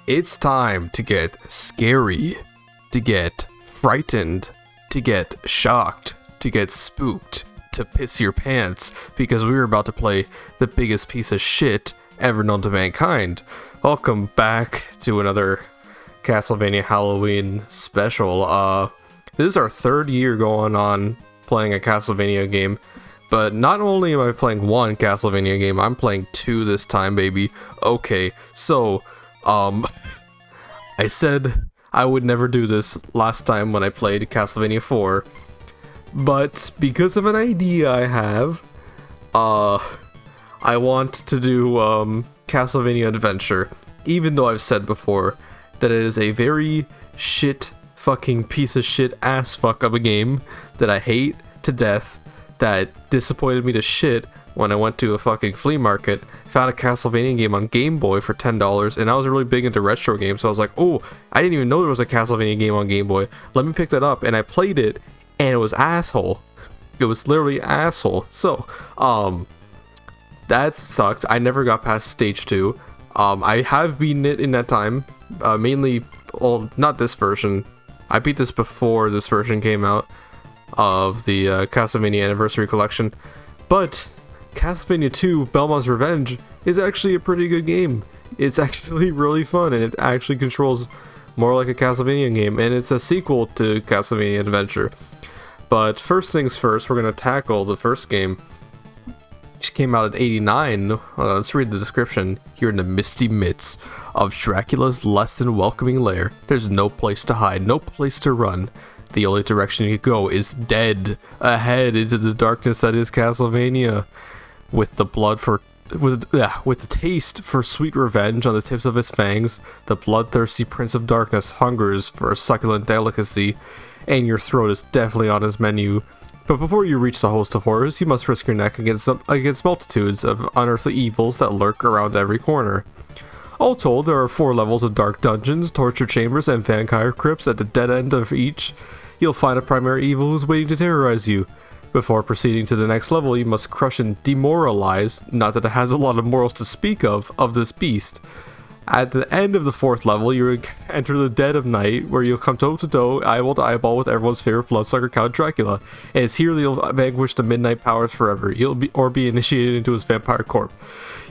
It's time to get scary, to get frightened, to get shocked, to get spooked, to piss your pants, because we're about to play the biggest piece of shit ever known to mankind. Welcome back to another Castlevania Halloween special. This is our third year going on playing a Castlevania game, but not only am I playing one Castlevania game, I'm playing two this time, baby. Okay, so, I said I would never do this last time when I played Castlevania 4, but because of an idea I have, I want to do, Castlevania Adventure, even though I've said before that it is a very shit fucking piece of shit ass fuck of a game that I hate to death, that disappointed me to shit when I went to a fucking flea market, found a Castlevania game on Game Boy for $10, and I was really big into retro games, so I was like, oh, I didn't even know there was a Castlevania game on Game Boy, let me pick that up, and I played it, and it was asshole. It was literally asshole. So, that sucked. I never got past stage 2. I have beaten it in that time, mainly, well, not this version. I beat this before this version came out of the Castlevania Anniversary Collection, but Castlevania 2 Belmont's Revenge is actually a pretty good game. It's actually really fun, and it actually controls more like a Castlevania game, and it's a sequel to Castlevania Adventure. But first things first, we're going to tackle the first game, which came out in '89. Let's read the description. Here in the misty midst of Dracula's less than welcoming lair, there's no place to hide, no place to run. The only direction you can go is dead ahead into the darkness that is Castlevania. With the taste for sweet revenge on the tips of his fangs, the bloodthirsty Prince of Darkness hungers for a succulent delicacy, and your throat is definitely on his menu. But before you reach the host of horrors, you must risk your neck against multitudes of unearthly evils that lurk around every corner. All told, there are 4 levels of dark dungeons, torture chambers, and vampire crypts. At the dead end of each, you'll find a primary evil who's waiting to terrorize you. Before proceeding to the next level, you must crush and demoralize, not that it has a lot of morals to speak of this beast. At the end of the 4th level, you enter the dead of night, where you'll come toe to toe, eyeball to eyeball with everyone's favorite bloodsucker Count Dracula. And it's here that you'll vanquish the midnight powers forever. You'll be initiated into his vampire corp.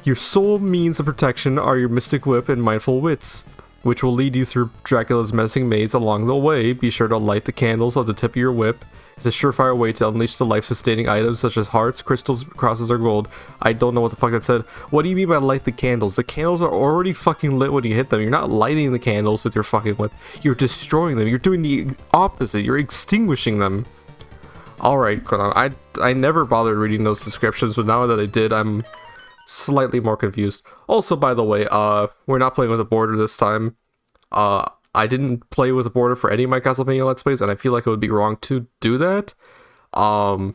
Your sole means of protection are your mystic whip and mindful wits, which will lead you through Dracula's menacing maze along the way. Be sure to light the candles on the tip of your whip. It's a surefire way to unleash the life-sustaining items such as hearts, crystals, crosses, or gold. I don't know what the fuck that said. What do you mean by light the candles? The candles are already fucking lit when you hit them. You're not lighting the candles with your fucking whip. You're destroying them. You're doing the opposite. You're extinguishing them. Alright, I never bothered reading those descriptions, but now that I did, I'm slightly more confused. Also, by the way, we're not playing with a border this time. I didn't play with a border for any of my Castlevania Let's Plays, and I feel like it would be wrong to do that. So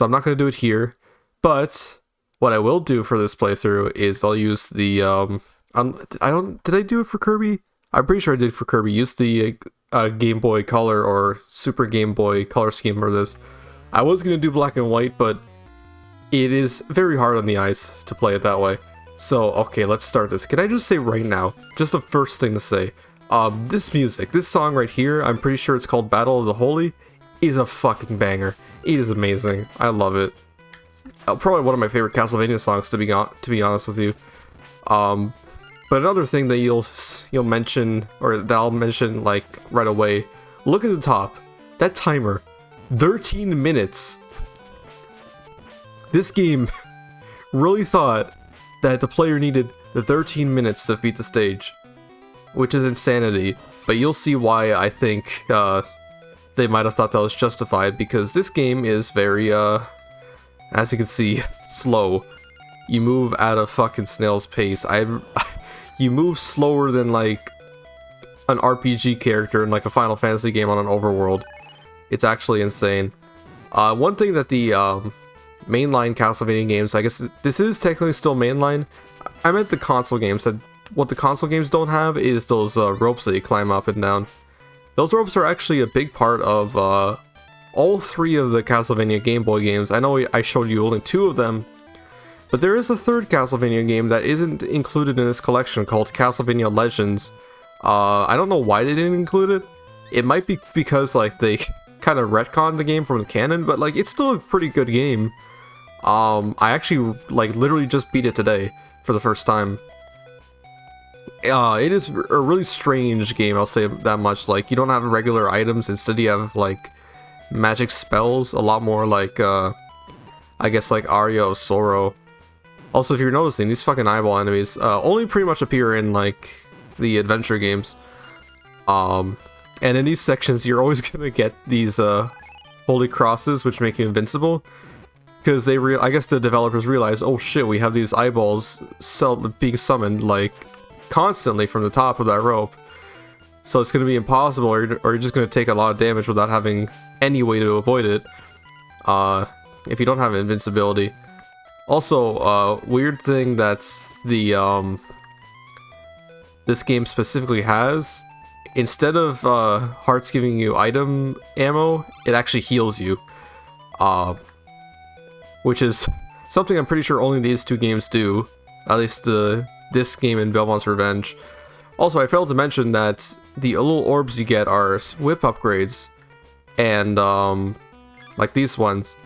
I'm not going to do it here. But what I will do for this playthrough is I'll use the, did I do it for Kirby? I'm pretty sure I did for Kirby. Use the Game Boy Color or Super Game Boy Color scheme for this. I was going to do black and white, but it is very hard on the eyes to play it that way. So, okay, let's start this. Can I just say right now, just the first thing to say, this music, this song right here, I'm pretty sure it's called Battle of the Holy, is a fucking banger. It is amazing. I love it. Probably one of my favorite Castlevania songs, to be honest with you. But another thing that you'll mention, or that I'll mention like right away, look at the top. That timer, 13 minutes. This game really thought that the player needed the 13 minutes to beat the stage, which is insanity, but you'll see why I think they might have thought that was justified, because this game is very, as you can see, slow. You move at a fucking snail's pace. You move slower than, like, an RPG character in, like, a Final Fantasy game on an overworld. It's actually insane. One thing that the, mainline Castlevania games, I guess this is technically still mainline. I meant the console games. What the console games don't have is those ropes that you climb up and down. Those ropes are actually a big part of all 3 of the Castlevania Game Boy games. I know I showed you only 2 of them, But there is a third Castlevania game that isn't included in this collection called Castlevania Legends. I don't know why they didn't include it. It might be because like they kind of retconned the game from the canon, but like it's still a pretty good game. I actually like literally just beat it today for the first time. It is a really strange game, I'll say that much. Like, you don't have regular items, instead you have like magic spells, a lot more like I guess like Aria of Sorrow. Also, if you're noticing, these fucking eyeball enemies only pretty much appear in like the adventure games. And in these sections you're always gonna get these holy crosses which make you invincible. Because I guess the developers realized, oh shit, we have these eyeballs being summoned like constantly from the top of that rope. So it's going to be impossible, or you're just going to take a lot of damage without having any way to avoid it. If you don't have invincibility. Also, weird thing that's this game specifically has, instead of hearts giving you item ammo, it actually heals you. Which is something I'm pretty sure only these two games do. At least this game and Belmont's Revenge. Also, I failed to mention that the little orbs you get are whip upgrades. And, like these ones.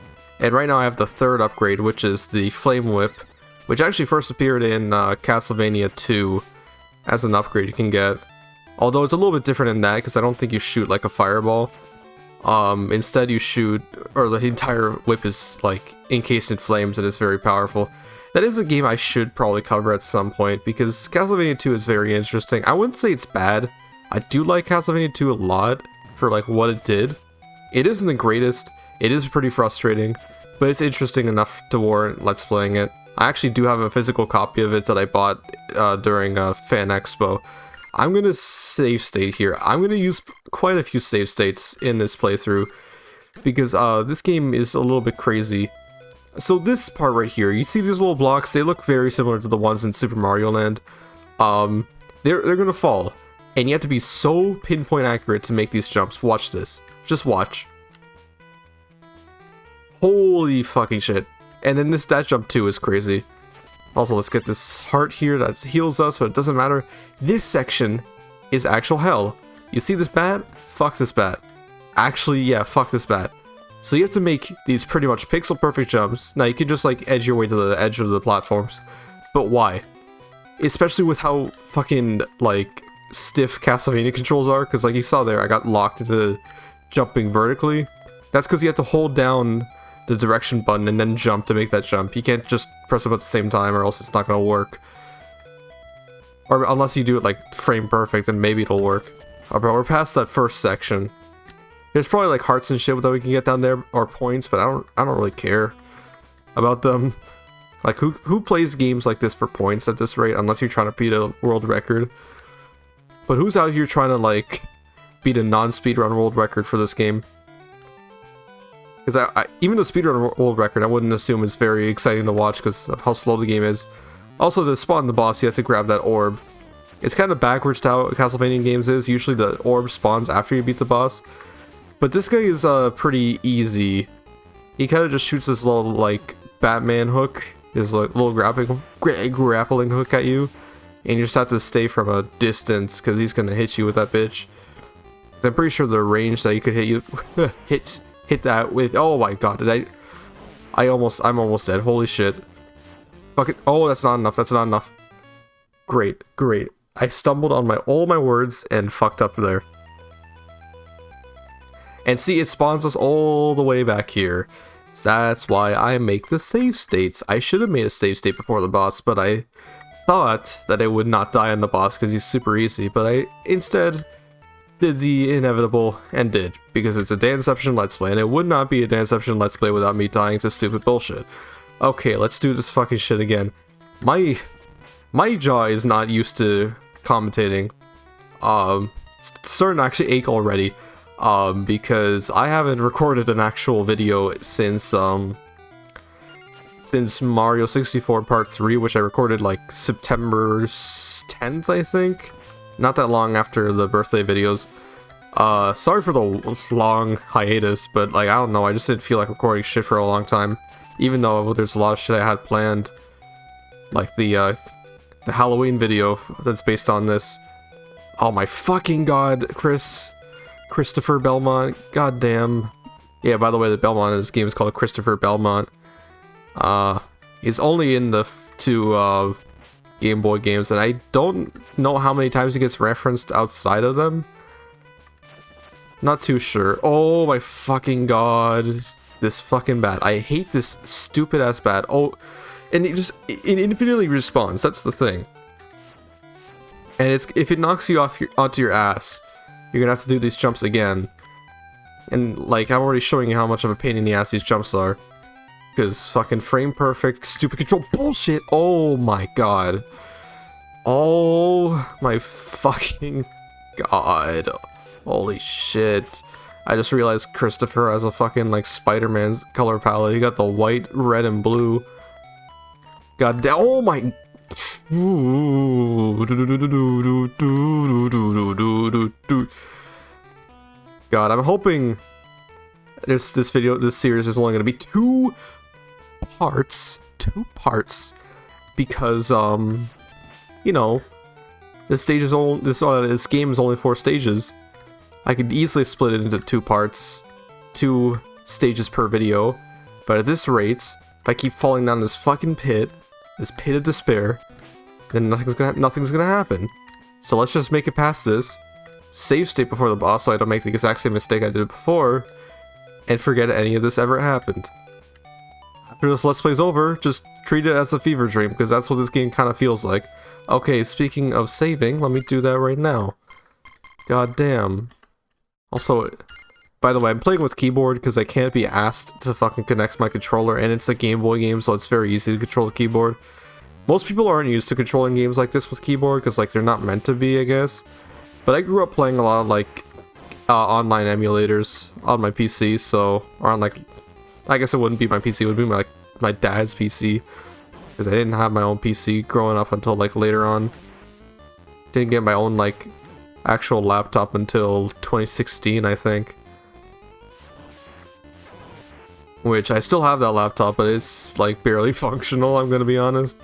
And right now I have the third upgrade, which is the Flame Whip. Which actually first appeared in Castlevania 2 as an upgrade you can get. Although it's a little bit different in that, because I don't think you shoot like a fireball. Instead you shoot, or the entire whip is like encased in flames and is very powerful. That is a game I should probably cover at some point, because Castlevania 2 is very interesting. I wouldn't say it's bad. I do like Castlevania 2 a lot for like what it did. It isn't the greatest, it is pretty frustrating, but it's interesting enough to warrant Let's Playing it. I actually do have a physical copy of it that I bought during Fan Expo. I'm going to save state here. I'm going to use quite a few save states in this playthrough, because this game is a little bit crazy. So this part right here, you see these little blocks, they look very similar to the ones in Super Mario Land. They're going to fall, and you have to be so pinpoint accurate to make these jumps. Watch this. Just watch. Holy fucking shit. And then that jump too is crazy. Also, let's get this heart here that heals us, but it doesn't matter. This section is actual hell. You see this bat? Fuck this bat. Actually, yeah, fuck this bat. So you have to make these pretty much pixel perfect jumps. Now you can just like edge your way to the edge of the platforms. But why? Especially with how fucking like stiff Castlevania controls are, because like you saw there, I got locked into jumping vertically. That's because you have to hold down the direction button and then jump to make that jump. You can't just press them at the same time, or else it's not gonna work. Or unless you do it like frame perfect, then maybe it'll work. But we're past that first section. There's probably like hearts and shit that we can get down there, or points, but I don't really care about them. Like who plays games like this for points at this rate, unless you're trying to beat a world record? But who's out here trying to like beat a non-speedrun world record for this game? Because even the speedrun world record, I wouldn't assume is very exciting to watch because of how slow the game is. Also, to spawn the boss, you have to grab that orb. It's kind of backwards to how Castlevania games is. Usually the orb spawns after you beat the boss. But this guy is pretty easy. He kind of just shoots this little like Batman hook, his like little grappling hook at you, and you just have to stay from a distance because he's gonna hit you with that bitch. I'm pretty sure the range that you could hit you hit that with. Oh my god, I'm almost dead. Holy shit. Fuck it. Oh, that's not enough. That's not enough. Great. I stumbled on all my words and fucked up there. And see, it spawns us all the way back here. So that's why I make the save states. I should have made a save state before the boss, but I thought that I would not die on the boss because he's super easy, but I instead did the inevitable and did, because it's a Danception Let's Play, and it would not be a Danception Let's Play without me dying to stupid bullshit. Okay, let's do this fucking shit again. My jaw is not used to commentating. It's starting to actually ache already. Because I haven't recorded an actual video since Mario 64 Part 3, which I recorded like September 10th, I think. Not that long after the birthday videos. Sorry for the long hiatus, but like, I don't know, I just didn't feel like recording shit for a long time. Even though there's a lot of shit I had planned. like the Halloween video that's based on this. Oh my fucking god, Christopher Belmont, goddamn. Yeah, by the way, the Belmont in this game is called Christopher Belmont. He's only in the two Game Boy games, and I don't know how many times he gets referenced outside of them. Not too sure. Oh my fucking god. This fucking bat. I hate this stupid ass bat. Oh, and it infinitely respawns. That's the thing. And if it knocks you off onto your ass, you're gonna have to do these jumps again. And like, I'm already showing you how much of a pain in the ass these jumps are. Because fucking frame perfect, stupid control bullshit. Oh my god. Oh my fucking god. Holy shit. I just realized Christopher has a fucking like Spider-Man's color palette. He got the white, red, and blue. God damn. Oh my. God, I'm hoping this series is only gonna be two parts, because you know, this game is only 4 stages. I could easily split it into 2 parts, 2 stages per video, but at this rate, if I keep falling down this fucking pit of despair, then nothing's gonna happen. So let's just make it past this, save state before the boss so I don't make the exact same mistake I did before, and forget any of this ever happened. After this Let's Play's over, just treat it as a fever dream, because that's what this game kind of feels like. Okay, speaking of saving, let me do that right now. God damn. Also, by the way, I'm playing with keyboard because I can't be asked to fucking connect my controller, and it's a Game Boy game, so it's very easy to control the keyboard. Most people aren't used to controlling games like this with keyboard because like they're not meant to be, I guess. But I grew up playing a lot of like online emulators on my PC, so or on like, I guess it wouldn't be my PC, it would be my dad's PC, because I didn't have my own PC growing up until like later on. Didn't get my own like actual laptop until 2016, I think. Which I still have that laptop, but it's like barely functional, I'm gonna be honest.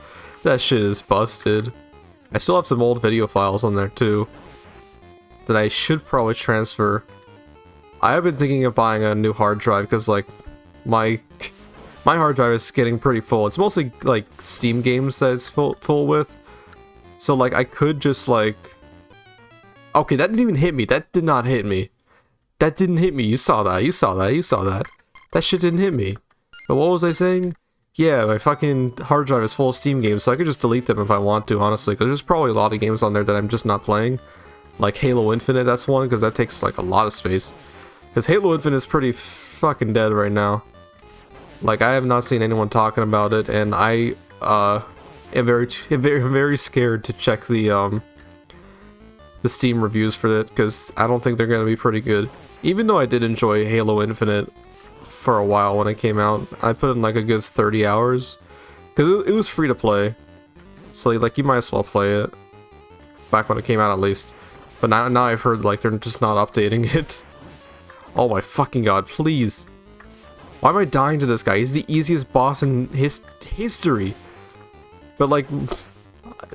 That shit is busted. I still have some old video files on there too that I should probably transfer. I have been thinking of buying a new hard drive because like my hard drive is getting pretty full. It's mostly like Steam games that it's full with. So like I could just like, okay, that didn't even hit me. That did not hit me. That didn't hit me. You saw that. You saw that. You saw that. That shit didn't hit me. But what was I saying? Yeah, my fucking hard drive is full of Steam games, so I could just delete them if I want to, honestly, because there's probably a lot of games on there that I'm just not playing. Like Halo Infinite, that's one, because that takes like a lot of space. Because Halo Infinite is pretty fucking dead right now. Like, I have not seen anyone talking about it, and I am very scared to check the Steam reviews for it, because I don't think they're going to be pretty good. Even though I did enjoy Halo Infinite for a while when it came out, I put in like a good 30 hours, because it was free to play, so like you might as well play it, back when it came out at least. But now I've heard like they're just not updating it. Oh my fucking god, please. Why am I dying to this guy? He's the easiest boss in history. But like,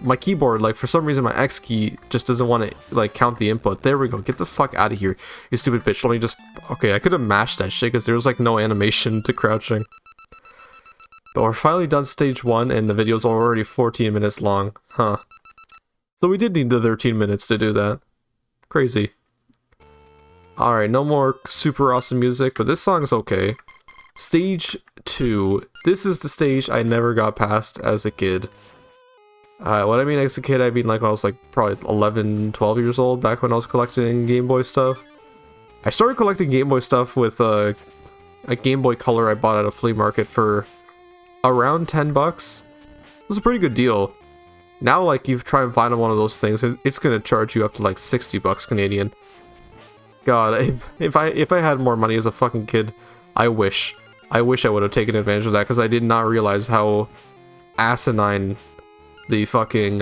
my keyboard, like for some reason my X key just doesn't want to like count the input. There we go, get the fuck out of here, you stupid bitch. Let me just, okay, I could have mashed that shit because there was like no animation to crouching. But we're finally done stage 1 and the video's already 14 minutes long, huh. So we did need the 13 minutes to do that. Crazy. Alright, no more super awesome music, but this song's okay. Stage 2. This is the stage I never got past as a kid. What I mean as a kid, I mean like when I was like probably 11, 12 years old, back when I was collecting Game Boy stuff. I started collecting Game Boy stuff with a Game Boy Color I bought at a flea market for around 10 bucks. It was a pretty good deal. Now like you try and find one of those things, it's gonna charge you up to like 60 bucks Canadian. God, if I had more money as a fucking kid, I wish I would have taken advantage of that, because I did not realize how asinine the fucking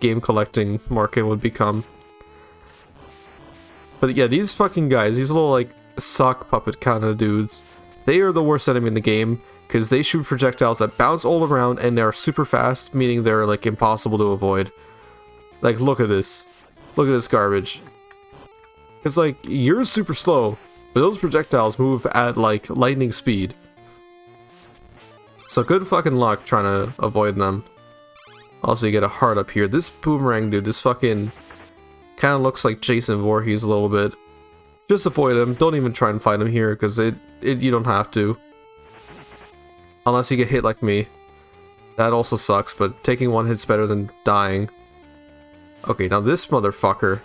game collecting market would become. But yeah, these fucking guys, these little like sock puppet kind of dudes, they are the worst enemy in the game. because they shoot projectiles that bounce all around and they're super fast, meaning they're like impossible to avoid. Like, look at this. Look at this garbage. It's like, you're super slow, but those projectiles move at like lightning speed. So good fucking luck trying to avoid them. Also, you get a heart up here. This boomerang dude, this fucking kind of looks like Jason Voorhees a little bit. Just avoid him. Don't even try and fight him here, because you don't have to. Unless you get hit like me. That also sucks, but taking one hit's better than dying. Okay, now this motherfucker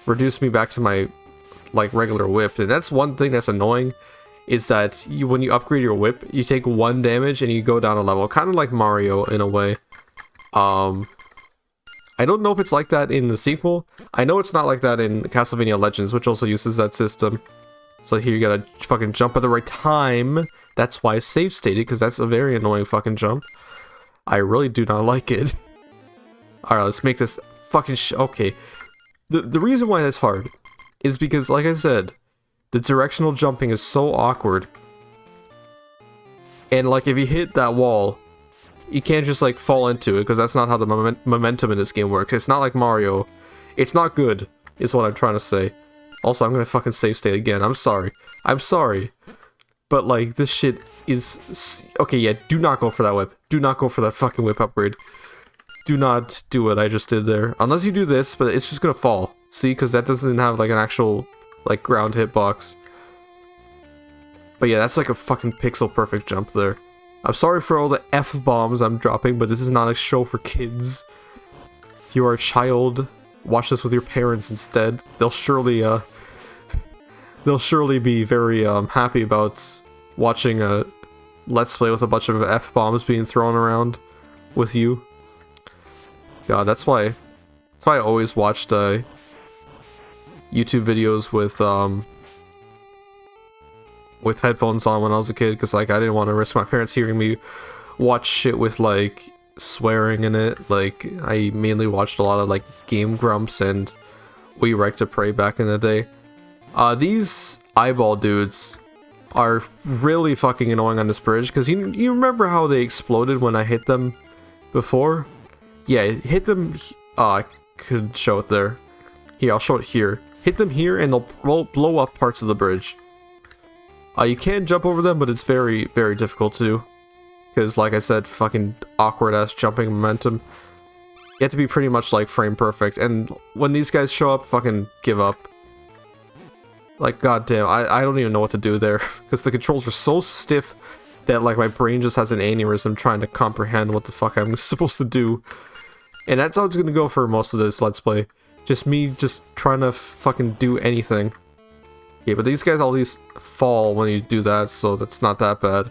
reduced me back to my like regular whip, and that's one thing that's annoying, is that when you upgrade your whip, you take 1 damage and you go down a level, kind of like Mario in a way. I don't know if it's like that in the sequel. I know it's not like that in Castlevania Legends, which also uses that system. So here you gotta fucking jump at the right time. That's why it's save stated, because that's a very annoying fucking jump. I really do not like it. Alright, let's make this fucking okay. The reason why that's hard is because, like I said, the directional jumping is so awkward. And like, if you hit that wall, you can't just like fall into it, because that's not how the momentum in this game works. It's not like Mario. It's not good, is what I'm trying to say. Also, I'm gonna fucking save state again. I'm sorry. I'm sorry. But like, this shit is... Okay, yeah, do not go for that whip. Do not go for that fucking whip upgrade. Do not do what I just did there. Unless you do this, but it's just gonna fall. See, because that doesn't have like an actual like ground hitbox. But yeah, that's like a fucking pixel perfect jump there. I'm sorry for all the F-bombs I'm dropping, but this is not a show for kids. If you are a child, watch this with your parents instead. They'll surely be very happy about watching a Let's Play with a bunch of F-bombs being thrown around with you. God, that's why I always watched YouTube videos with headphones on when I was a kid, because like I didn't want to risk my parents hearing me watch shit with like swearing in it. Like, I mainly watched a lot of like Game Grumps and We Wreck to Pray back in the day. These eyeball dudes are really fucking annoying on this bridge, because you remember how they exploded when I hit them before? Yeah, hit them. I could show it there. Here, I'll show it here. Hit them here and they'll blow up parts of the bridge. You can jump over them, but it's very, very difficult to. Because, like I said, fucking awkward-ass jumping momentum. You have to be pretty much, like, frame perfect. And when these guys show up, fucking give up. Like, goddamn, I don't even know what to do there. Because the controls are so stiff that, like, my brain just has an aneurysm trying to comprehend what the fuck I'm supposed to do. And that's how it's gonna go for most of this Let's Play. Just me just trying to fucking do anything. Yeah, but these guys at least fall when you do that, so that's not that bad.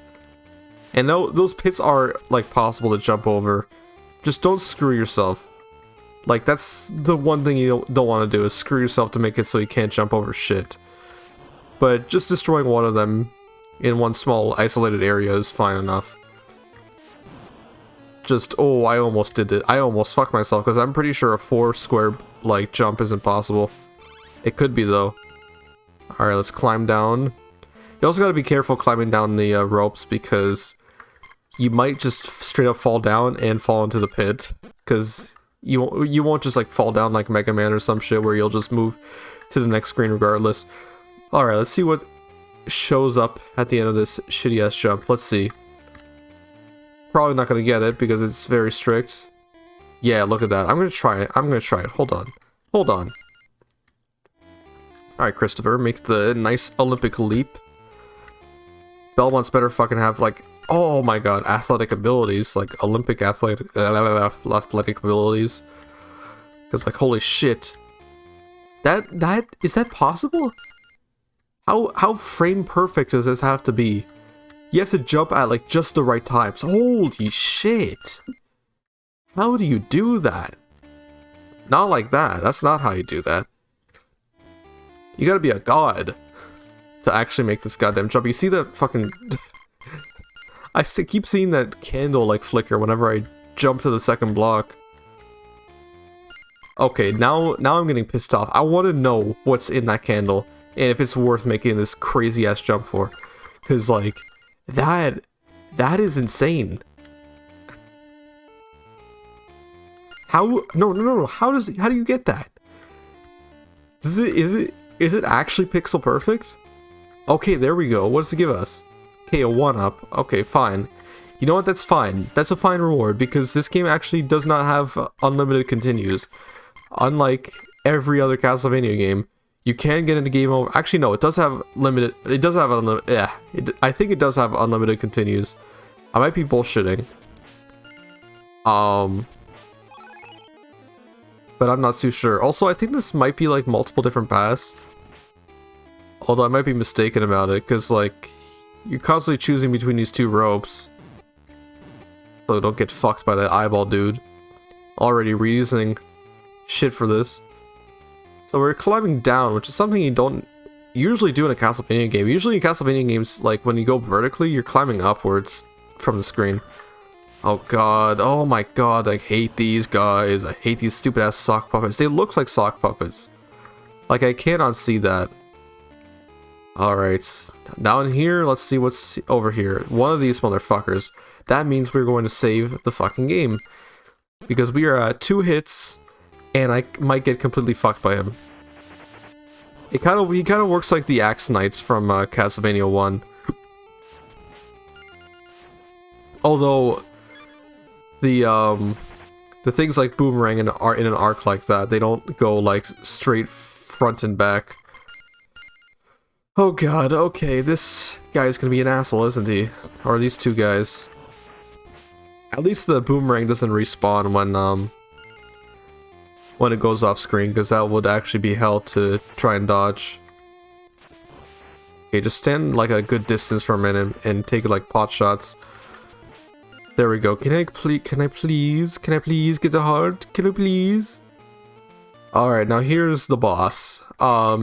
And those pits are, like, possible to jump over. Just don't screw yourself. Like, that's the one thing you don't want to do, is screw yourself to make it so you can't jump over shit. But just destroying one of them in one small isolated area is fine enough. Just, oh, I almost did it. I almost fucked myself, because I'm pretty sure a 4 square, like, jump isn't possible. It could be, though. Alright, let's climb down. You also gotta be careful climbing down the ropes, because you might just straight up fall down and fall into the pit. Because you won't just, like, fall down like Mega Man or some shit where you'll just move to the next screen regardless. Alright, let's see what shows up at the end of this shitty-ass jump. Let's see. Probably not gonna get it because it's very strict. Yeah, look at that. I'm gonna try it. I'm gonna try it. Hold on. Hold on. Alright, Christopher, make the nice Olympic leap. Belmont's better fucking have, like, oh my god, athletic abilities. Like, Olympic athletic abilities. Because, like, holy shit. Is that possible? How frame perfect does this have to be? You have to jump at, like, just the right times. Holy shit. How do you do that? Not like that. That's not how you do that. You gotta be a god to actually make this goddamn jump. You see that fucking... I keep seeing that candle, like, flicker whenever I jump to the second block. Okay, now I'm getting pissed off. I want to know what's in that candle, and if it's worth making this crazy-ass jump for. Because, like, that That is insane. How? No. How do you get that? Is it actually pixel perfect? Okay, there we go. What does it give us? Okay, a 1-up. Okay, fine. You know what? That's fine. That's a fine reward because this game actually does not have unlimited continues. Unlike every other Castlevania game, you can get into game over. Actually, no, it does have limited. It does have unlimited. Yeah, I think it does have unlimited continues. I might be bullshitting. But I'm not too sure. Also, I think this might be like multiple different paths. Although I might be mistaken about it, because like you're constantly choosing between these two ropes. So don't get fucked by that eyeball dude. Already reusing shit for this. So we're climbing down, which is something you don't usually do in a Castlevania game. Usually in Castlevania games, like when you go vertically, you're climbing upwards from the screen. Oh god, oh my god, I hate these guys. I hate these stupid ass sock puppets. They look like sock puppets. Like I cannot see that. Alright, down here, let's see what's over here. One of these motherfuckers. That means we're going to save the fucking game. Because we are at 2 hits, and I might get completely fucked by him. He kind of works like the Axe Knights from Castlevania 1. Although the things like Boomerang are in an arc like that. They don't go like straight front and back. Oh god, okay, this guy's gonna be an asshole, isn't he? Or these two guys. At least the Boomerang doesn't respawn when it goes off screen, because that would actually be hell to try and dodge. Okay, just stand like a good distance for a minute and take like pot shots. There we go. Can I please get the heart? Can I please? Alright, now here's the boss. I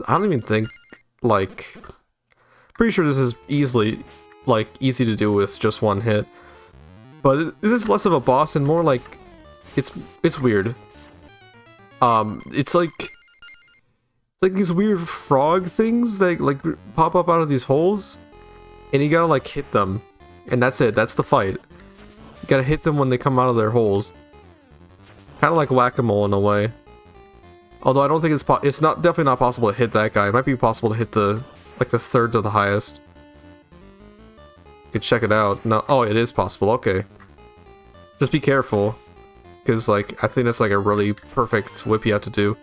don't even think, like, pretty sure this is easy to do with just one hit. But this is less of a boss and more like, it's weird. It's like these weird frog things that like pop up out of these holes, and you gotta like hit them, and that's it. That's the fight. You gotta hit them when they come out of their holes. Kind of like whack-a-mole in a way. Although I don't think it's definitely not possible to hit that guy. It might be possible to hit the third to the highest. You could check it out. No, oh, it is possible. Okay. Just be careful, because like I think that's like a really perfect whip you have to do.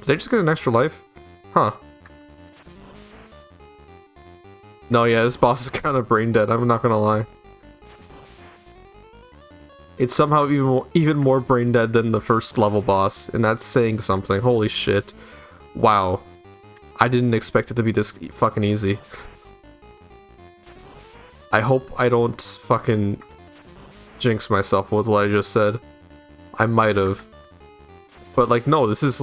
Did I just get an extra life? Huh. No, yeah, this boss is kind of brain dead. I'm not gonna lie. It's somehow even more brain dead than the first level boss, and that's saying something. Holy shit. Wow. I didn't expect it to be this fucking easy. I hope I don't fucking jinx myself with what I just said. I might have. But like, no, this is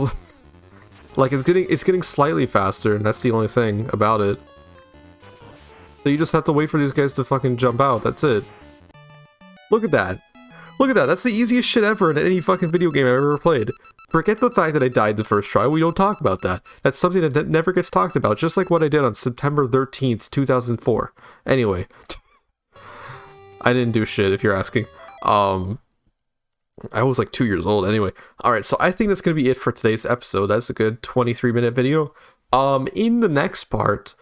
like it's getting slightly faster, and that's the only thing about it. So you just have to wait for these guys to fucking jump out. That's it. Look at that. Look at that. That's the easiest shit ever in any fucking video game I've ever played. Forget the fact that I died the first try. We don't talk about that. That's something that never gets talked about, just like what I did on September 13th, 2004. Anyway. I didn't do shit, if you're asking. I was like 2 years old anyway. Alright, so I think that's going to be it for today's episode. That's a good 23-minute video. In the next part,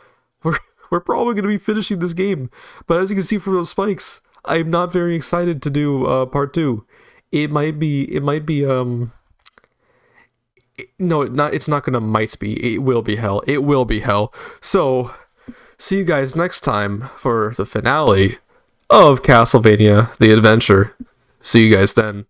we're probably going to be finishing this game. But as you can see from those spikes, I'm not very excited to do part 2. It might be no, it's not gonna might be. It will be hell. It will be hell. So, see you guys next time for the finale of Castlevania the Adventure. See you guys then.